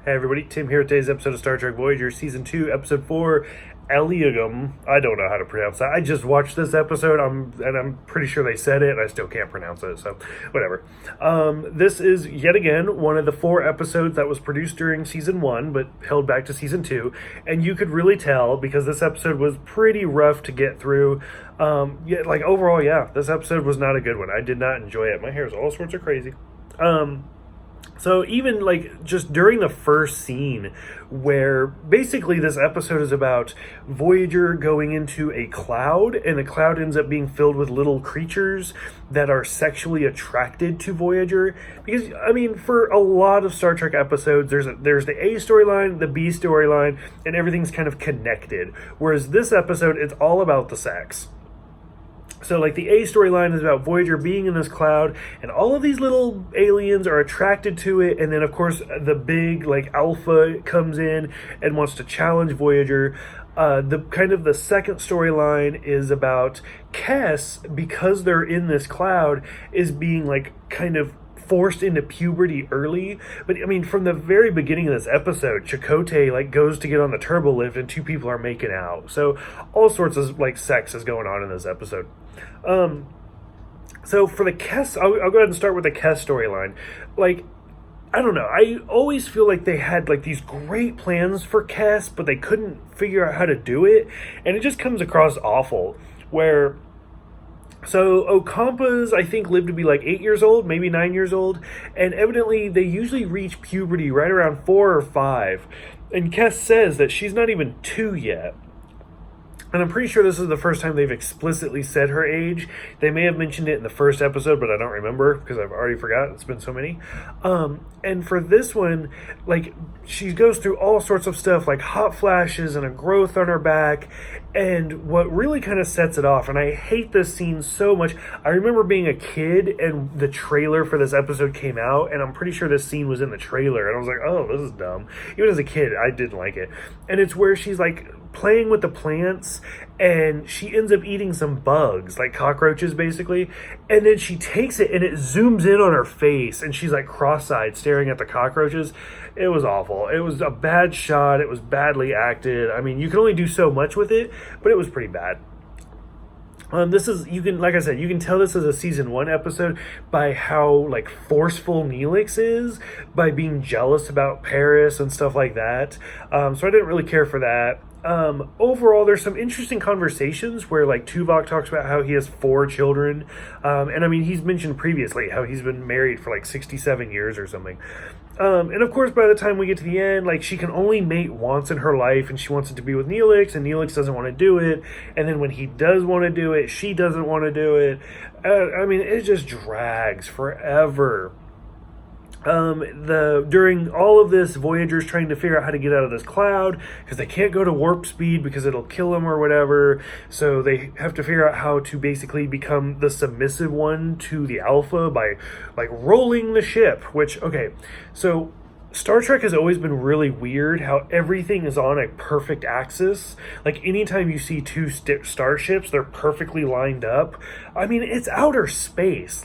Hey everybody, Tim here with today's episode of Star Trek Voyager, Season 2, Episode 4, Elogium. I don't know how to pronounce that. I just watched this episode, and I'm pretty sure they said it, and I still can't pronounce it, so whatever. This is, yet again, one of the 4 episodes that was produced during Season 1, but held back to Season 2, and you could really tell, because this episode was pretty rough to get through. Overall, this episode was not a good one. I did not enjoy it. My hair is all sorts of crazy. So even just during the first scene where basically this episode is about Voyager going into a cloud, and the cloud ends up being filled with little creatures that are sexually attracted to Voyager. Because, I mean, for a lot of Star Trek episodes, there's the A storyline, the B storyline, and everything's kind of connected. Whereas this episode, it's all about the sex. So, the A storyline is about Voyager being in this cloud, and all of these little aliens are attracted to it, and then, of course, the big, Alpha comes in and wants to challenge Voyager. The second storyline is about Kes, because they're in this cloud, is being, forced into puberty early. But I mean, from the very beginning of this episode, Chakotay goes to get on the turbo lift and 2 people are making out. So all sorts of sex is going on in this episode. So for the Kes, I'll go ahead and start with the Kes storyline. I don't know, I always feel like they had these great plans for Kes, but they couldn't figure out how to do it, and it just comes across awful. So Okampas, I think, lived to be 8 years old, maybe 9 years old, and evidently they usually reach puberty right around 4 or 5. And Kes says that she's not even 2 yet. And I'm pretty sure this is the first time they've explicitly said her age. They may have mentioned it in the first episode, but I don't remember because I've already forgot. It's been so many. And for this one, she goes through all sorts of stuff, hot flashes and a growth on her back. And what really kind of sets it off, and I hate this scene so much. I remember being a kid and the trailer for this episode came out, and I'm pretty sure this scene was in the trailer. And I was like, oh, this is dumb. Even as a kid, I didn't like it. And it's where she's playing with the plants, and she ends up eating some bugs, cockroaches basically, and then she takes it and it zooms in on her face, and she's cross-eyed staring at the cockroaches. It was awful. It was a bad shot. It was badly acted. I mean, you can only do so much with it, but it was pretty bad. You can tell this is a season 1 episode by how forceful Neelix is, by being jealous about Paris and stuff like that. So I didn't really care for that. Overall, there's some interesting conversations where Tuvok talks about how he has 4 children. And I mean, he's mentioned previously how he's been married for 67 years or something. And of course, by the time we get to the end, she can only mate once in her life, and she wants it to be with Neelix, and Neelix doesn't want to do it. And then when he does want to do it, she doesn't want to do it. I mean, it just drags forever. During all of this, Voyager's trying to figure out how to get out of this cloud, because they can't go to warp speed because it'll kill them or whatever. So they have to figure out how to basically become the submissive one to the Alpha by rolling the ship, so Star Trek has always been really weird how everything is on a perfect axis. Anytime you see 2 starships, they're perfectly lined up. I mean, it's outer space.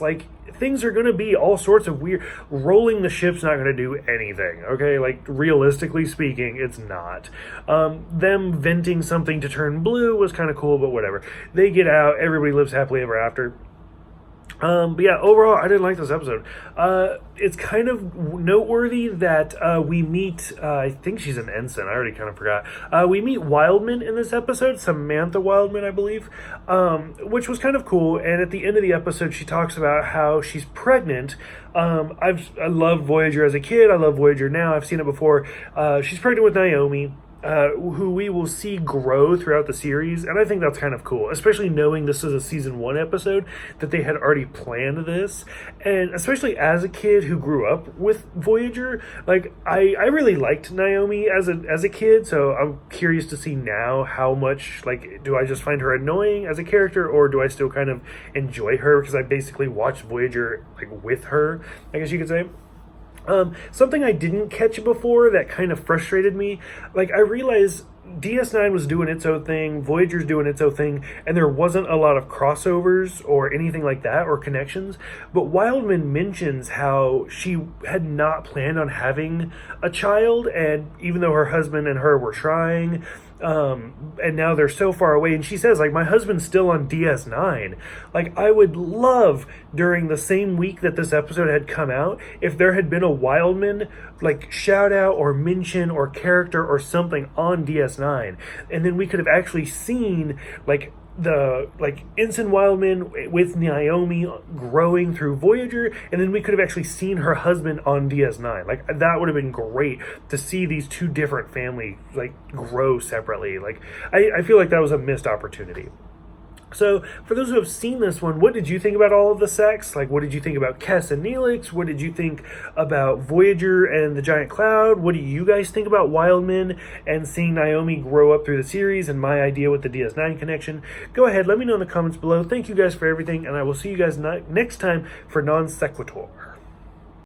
Things are going to be all sorts of weird. Rolling the ship's not going to do anything, okay? Realistically speaking, it's not. Them venting something to turn blue was kind of cool, but whatever. They get out, everybody lives happily ever after. But yeah, overall, I didn't like this episode. It's kind of noteworthy that we meet, I think she's an ensign, I already kind of forgot. We meet Wildman in this episode, Samantha Wildman, I believe, which was kind of cool. And at the end of the episode, she talks about how she's pregnant. I love Voyager as a kid, I love Voyager now, I've seen it before. She's pregnant with Naomi. Who we will see grow throughout the series, and I think that's kind of cool, especially knowing this is a season 1 episode, that they had already planned this, and especially as a kid who grew up with Voyager, I really liked Naomi as a kid, so I'm curious to see now how much, do I just find her annoying as a character, or do I still kind of enjoy her, because I basically watched Voyager, with her, I guess you could say. Something I didn't catch before that kind of frustrated me, I realized DS9 was doing its own thing, Voyager's doing its own thing, and there wasn't a lot of crossovers or anything like that or connections. But Wildman mentions how she had not planned on having a child, and even though her husband and her were trying, and now they're so far away, and she says, like, my husband's still on DS9. Like, I would love, during the same week that this episode had come out, if there had been a Wildman, like, shout out or mention or character or something on DS9, and then we could have actually seen, like, Ensign Wildman with Naomi growing through Voyager, and then we could have actually seen her husband on DS9. Like, that would have been great to see these two different families, like, grow separately. Like, I feel like that was a missed opportunity. So, for those who have seen this one, what did you think about all of the sex? Like, what did you think about Kes and Neelix? What did you think about Voyager and the Giant Cloud? What do you guys think about Wildman and seeing Naomi grow up through the series and my idea with the DS9 connection? Go ahead, let me know in the comments below. Thank you guys for everything, and I will see you guys next time for Non Sequitur.